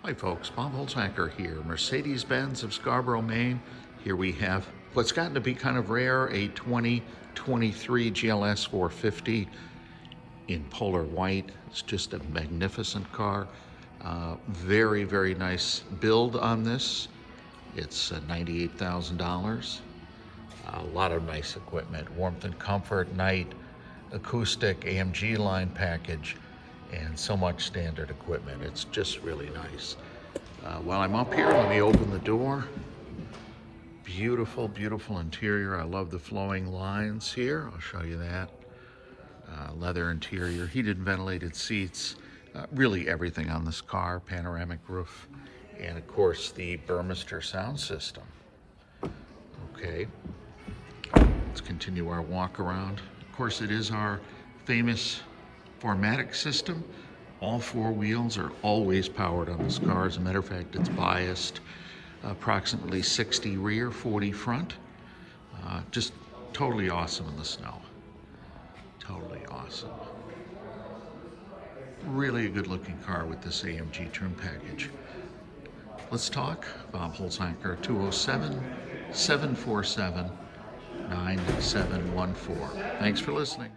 Hi folks, Bob Holzhacker here, Mercedes-Benz of Scarborough, Maine. Here we have what's gotten to be kind of rare, a 2023 GLS 450 in polar white. It's just a magnificent car. Very, very nice build on this. It's $98,000. A lot of nice equipment, warmth and comfort, night, acoustic, AMG line package, and so much standard equipment. It's just really nice. While I'm up here, let me open the door. Beautiful, beautiful interior. I love the flowing lines here. I'll show you that. Leather interior, heated and ventilated seats, really everything on this car, panoramic roof, and of course the Burmester sound system. Okay, let's continue our walk around. Of course, it is our famous 4MATIC system. All four wheels are always powered on this car. As a matter of fact, it's biased approximately 60 rear, 40 front. Just totally awesome in the snow. Totally awesome. Really a good looking car with this AMG trim package. Let's talk. Bob Holzhacker, 207-747-9714. Thanks for listening.